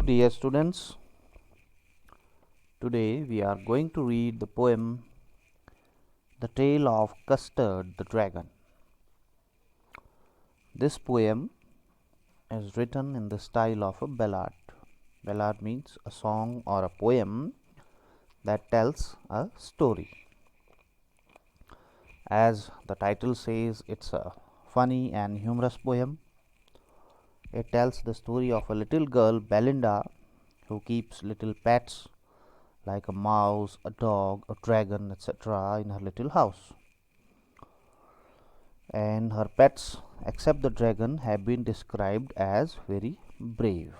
Dear students, today we are going to read the poem The Tale of Custard the Dragon. This poem is written in the style of a ballad. Ballad means a song or a poem that tells a story. As the title says, it's a funny and humorous poem. It tells the story of a little girl, Belinda, who keeps little pets like a mouse, a dog, a dragon, etc. in her little house. And her pets, except the dragon, have been described as very brave.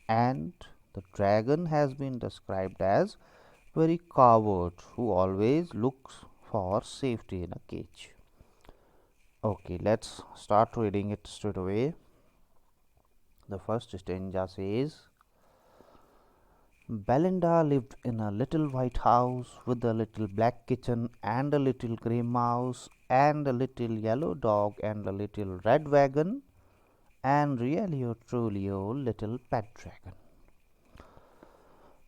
And the dragon has been described as very coward, who always looks for safety in a cage. Okay, let's start reading it straight away. The first stanza says, Belinda lived in a little white house with a little black kitchen and a little grey mouse and a little yellow dog and a little red wagon and really or truly a little pet dragon.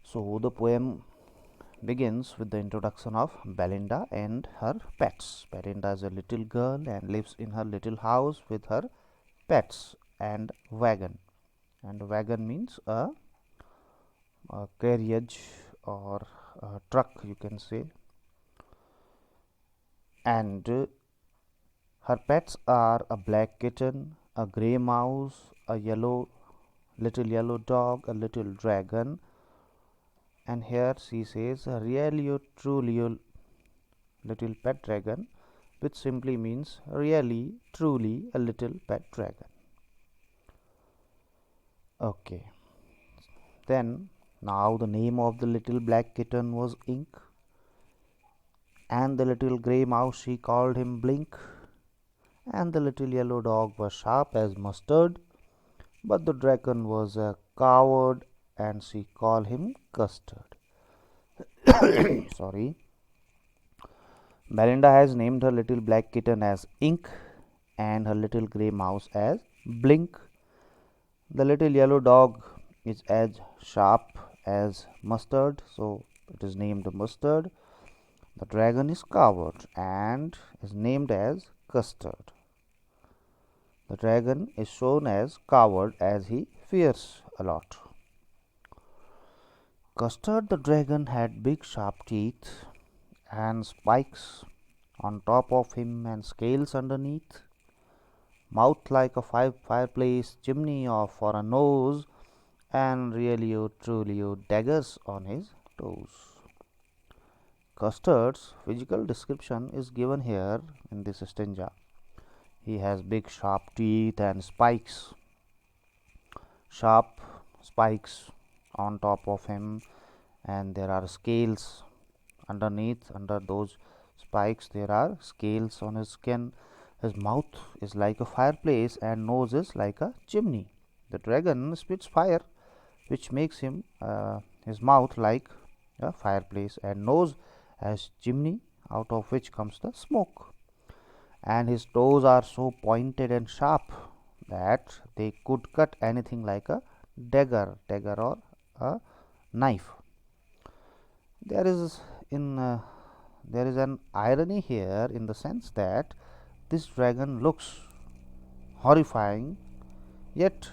So the poem begins with the introduction of Belinda and her pets. Belinda is a little girl and lives in her little house with her pets and wagon. And wagon means a carriage or a truck, you can say. And her pets are a black kitten, a grey mouse, a little yellow dog, a little dragon, and here she says a really or truly a little pet dragon, which simply means really truly a little pet dragon. Okay, then now the name of the little black kitten was Ink, and the little grey mouse she called him Blink, and the little yellow dog was sharp as mustard, but the dragon was a coward and she called him Custard. Sorry. Belinda has named her little black kitten as Ink and her little grey mouse as Blink. The little yellow dog is as sharp as mustard, so it is named Mustard. The dragon is coward and is named as Custard. The dragon is shown as coward as he fears a lot. Custard the dragon had big sharp teeth and spikes on top of him and scales underneath, mouth like a fireplace chimney for a nose, and really truly daggers on his toes. Custard's physical description is given here in this stanza. He has big sharp teeth and sharp spikes on top of him, and there are scales underneath. Under those spikes there are scales on his skin. His mouth is like a fireplace and nose is like a chimney. The dragon spits fire, which makes him his mouth like a fireplace and nose as chimney, out of which comes the smoke. And his toes are so pointed and sharp that they could cut anything like a dagger or a knife. There is an irony here in the sense that this dragon looks horrifying, yet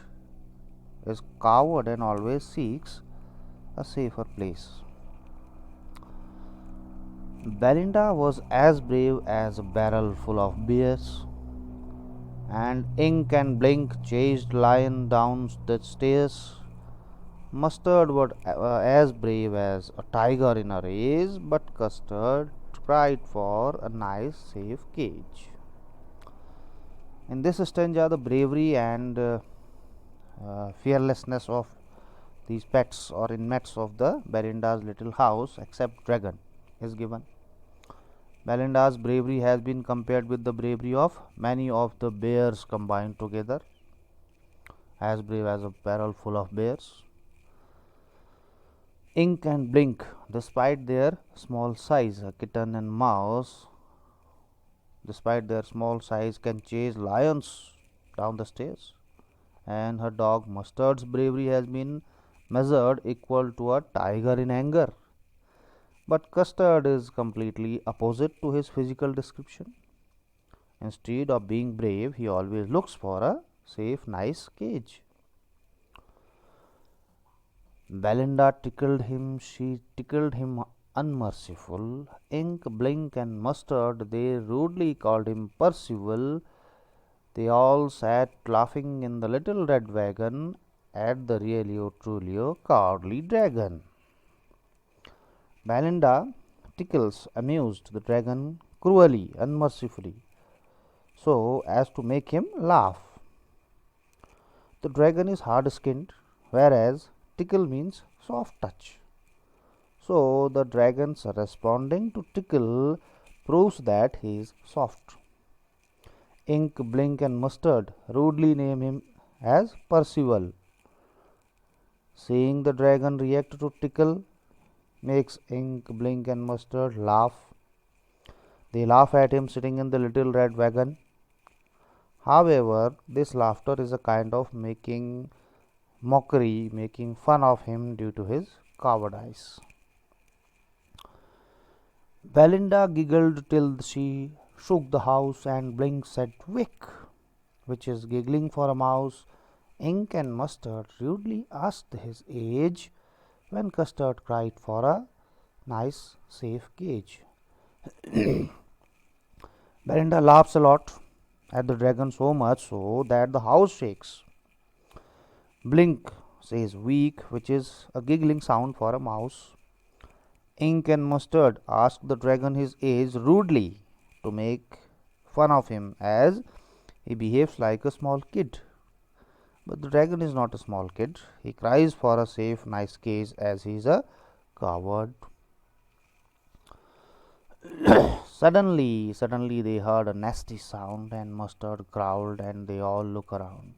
is coward and always seeks a safer place. Belinda was as brave as a barrel full of beers, and Ink and Blink chased Lion down the stairs. Mustard was as brave as a tiger in a race, but Custard cried for a nice, safe cage. In this stanza, the bravery and fearlessness of these pets or inmates of the Belinda's little house, except dragon, is given. Belinda's bravery has been compared with the bravery of many of the bears combined together, as brave as a barrel full of bears. Ink and Blink, despite their small size, a kitten and mouse, despite their small size, can chase lions down the stairs. And her dog Mustard's bravery has been measured equal to a tiger in anger. But Custard is completely opposite to his physical description. Instead of being brave, he always looks for a safe, nice cage. Belinda tickled him, she tickled him unmerciful. Ink, Blink, and Mustard, they rudely called him Percival. They all sat laughing in the little red wagon at the really truly cowardly dragon. Belinda tickles amused the dragon cruelly, unmercifully, so as to make him laugh. The dragon is hard skinned, whereas tickle means soft touch. So the dragon's responding to tickle proves that he is soft. Ink, Blink, and Mustard rudely name him as Percival. Seeing the dragon react to tickle makes Ink, Blink, and Mustard laugh. They laugh at him sitting in the little red wagon. However, this laughter is a kind of making mockery, making fun of him due to his cowardice. Belinda giggled till she shook the house, and Blink said "Wick," which is giggling for a mouse. Ink and Mustard rudely asked his age, when Custard cried for a nice, safe cage. Belinda laughs a lot at the dragon, so much so that the house shakes. Blink says "weak," which is a giggling sound for a mouse. Ink and Mustard ask the dragon his age rudely to make fun of him, as he behaves like a small kid. But the dragon is not a small kid. He cries for a safe, nice cage, as he is a coward. Suddenly they heard a nasty sound, and Mustard growled, and they all look around.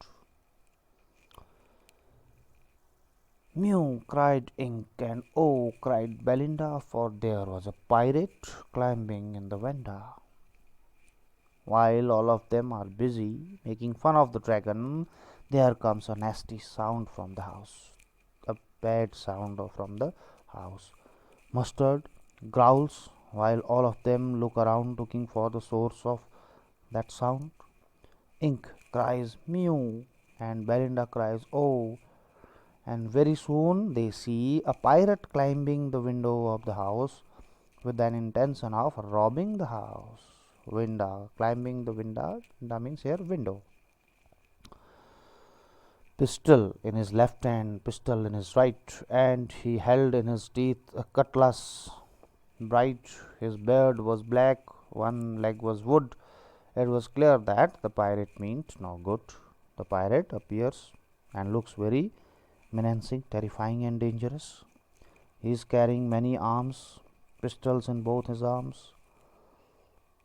"Mew!" cried Ink, and "Oh!" cried Belinda, for there was a pirate climbing in the window. While all of them are busy making fun of the dragon, there comes a nasty sound from the house. A bad sound from the house. Mustard growls while all of them look around looking for the source of that sound. Ink cries "Mew!" and Belinda cries "Oh!" and very soon they see a pirate climbing the window of the house with an intention of robbing the house. Window, climbing the window, that means here window. Pistol in his left hand, pistol in his right, and he held in his teeth a cutlass bright. His beard was black, one leg was wood. It was clear that the pirate meant no good. The pirate appears and looks very menacing, terrifying, and dangerous. He is carrying many arms, pistols in both his arms.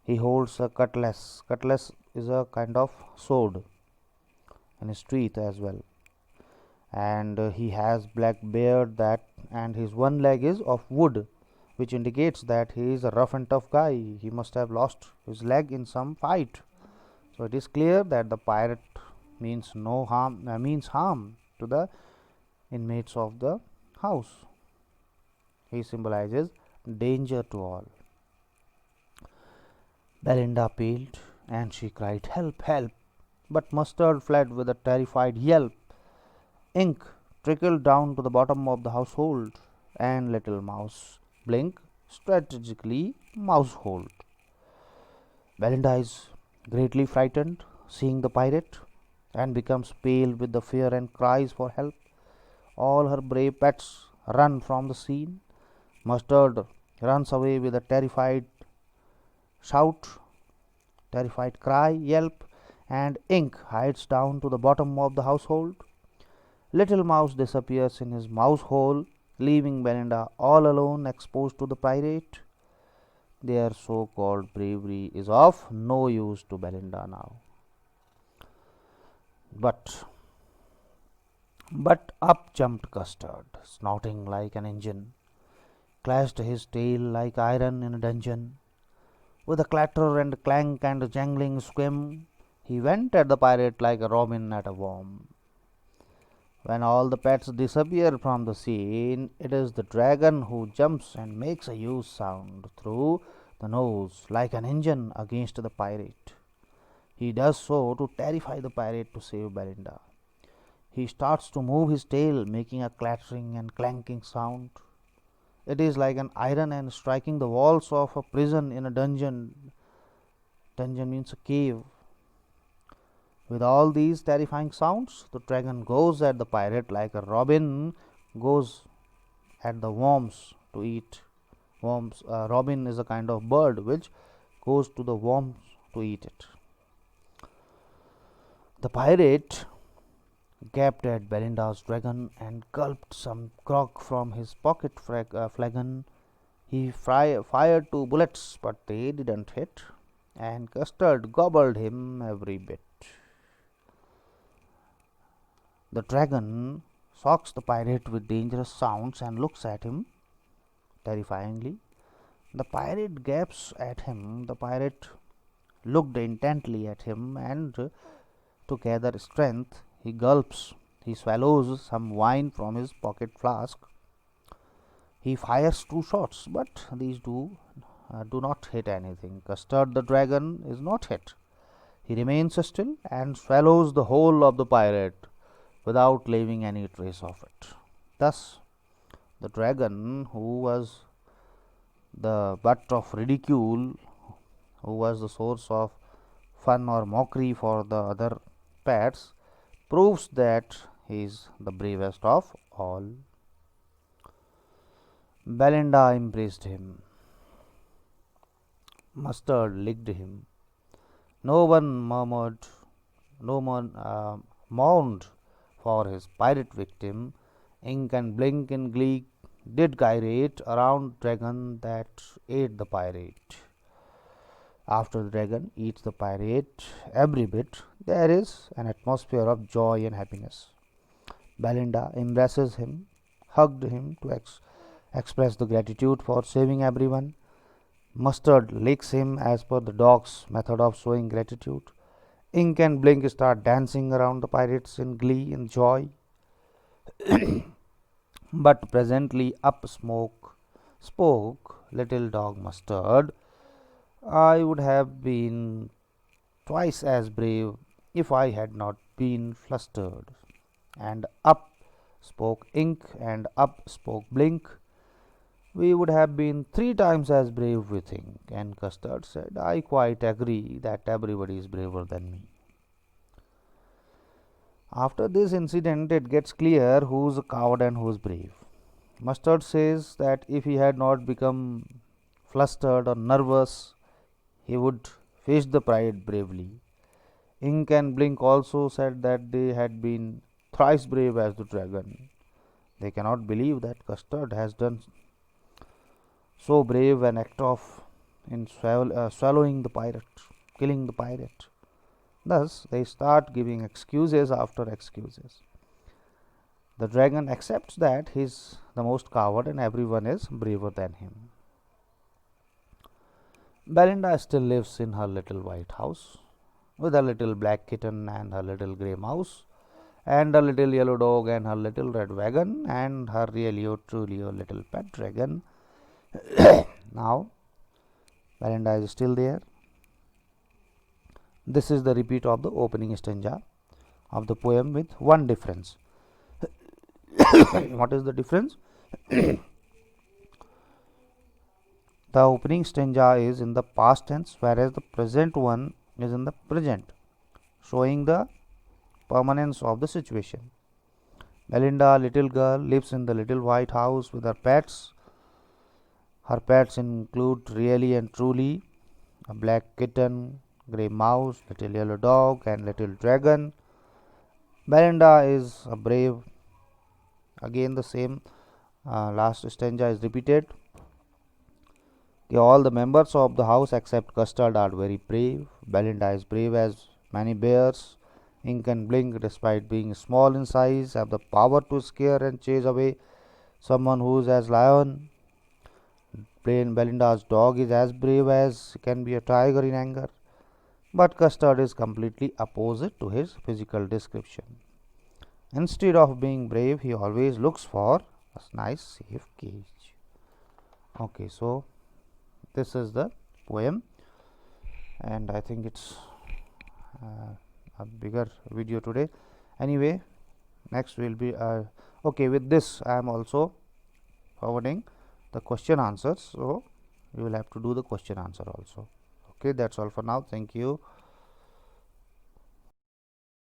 He holds a cutlass. Cutlass is a kind of sword in his teeth as well. And he has black beard, that and his one leg is of wood, which indicates that he is a rough and tough guy. He must have lost his leg in some fight. So it is clear that the pirate means no harm, means harm to the inmates of the house. He symbolizes danger to all. Belinda paled and she cried "Help! Help!" But Mustard fled with a terrified yelp. Ink trickled down to the bottom of the household, and little Mouse Blink strategically mousehold. Belinda is greatly frightened seeing the pirate, and becomes pale with the fear and cries for help. All her brave pets run from the scene. Mustard runs away with a terrified shout, terrified cry, yelp, and Ink hides down to the bottom of the household. Little Mouse disappears in his mouse hole, leaving Belinda all alone, exposed to the pirate. Their so-called bravery is of no use to Belinda now. But up jumped Custard, snorting like an engine, clashed his tail like iron in a dungeon. With a clatter and clank and a jangling squim, he went at the pirate like a robin at a worm. When all the pets disappear from the scene, it is the dragon who jumps and makes a huge sound through the nose like an engine against the pirate. He does so to terrify the pirate to save Belinda. He starts to move his tail, making a clattering and clanking sound. It is like an iron and striking the walls of a prison in a dungeon. Dungeon means a cave. With all these terrifying sounds, the dragon goes at the pirate like a robin goes at the worms to eat worms. Robin is a kind of bird which goes to the worms to eat it. The pirate gaped at Belinda's dragon and gulped some grog from his pocket flagon. He fired 2 bullets, but they didn't hit, and Custard gobbled him every bit. The dragon shocks the pirate with dangerous sounds and looks at him terrifyingly. The pirate gaps at him. The pirate looked intently at him, and to gather strength, he gulps. He swallows some wine from his pocket flask. He fires 2 shots, but these do not hit anything. Custard the dragon is not hit. He remains still and swallows the whole of the pirate without leaving any trace of it. Thus, the dragon, who was the butt of ridicule, who was the source of fun or mockery for the other pets, proves that he is the bravest of all. Belinda embraced him. Mustard licked him. No one murmured, no one mourned for his pirate victim. Ink and Blink in glee did gyrate around dragon that ate the pirate. After the dragon eats the pirate every bit, there is an atmosphere of joy and happiness. Belinda embraces him, hugged him to express the gratitude for saving everyone. Mustard licks him as per the dog's method of showing gratitude. Ink and Blink start dancing around the pirates in glee and joy. But presently up spoke little dog Mustard. I would have been twice as brave if I had not been flustered. And up spoke Ink, and up spoke Blink. We would have been 3 times as brave, we think. And Custard said, I quite agree that everybody is braver than me. After this incident, it gets clear who's a coward and who's brave. Mustard says that if he had not become flustered or nervous, he would face the pride bravely. Ink and Blink also said that they had been thrice brave as the dragon. They cannot believe that Custard has done so brave an act of in swallowing the pirate, killing the pirate. Thus, they start giving excuses after excuses. The dragon accepts that he is the most coward and everyone is braver than him. Belinda still lives in her little white house with her little black kitten and her little grey mouse and her little yellow dog and her little red wagon and her really or truly little pet dragon. Now, Belinda is still there. This is the repeat of the opening stanza of the poem with one difference. What is the difference? The opening stanza is in the past tense, whereas the present one is in the present, showing the permanence of the situation. Belinda, little girl, lives in the little white house with her pets. Her pets include really and truly a black kitten, grey mouse, little yellow dog, and little dragon. Belinda is a brave. Again, the same last stanza is repeated. All the members of the house except Custard are very brave. Belinda is brave as many bears. Ink and Blink, despite being small in size, have the power to scare and chase away someone who is as lion. Belinda's dog is as brave as can be a tiger in anger. But Custard is completely opposite to his physical description. Instead of being brave, he always looks for a nice safe cage. Okay, so this is the poem, and I think it's a bigger video today. Anyway, next will be okay, with this I am also forwarding the question answers, so you will have to do the question answer also. Okay, that's all for now. Thank you.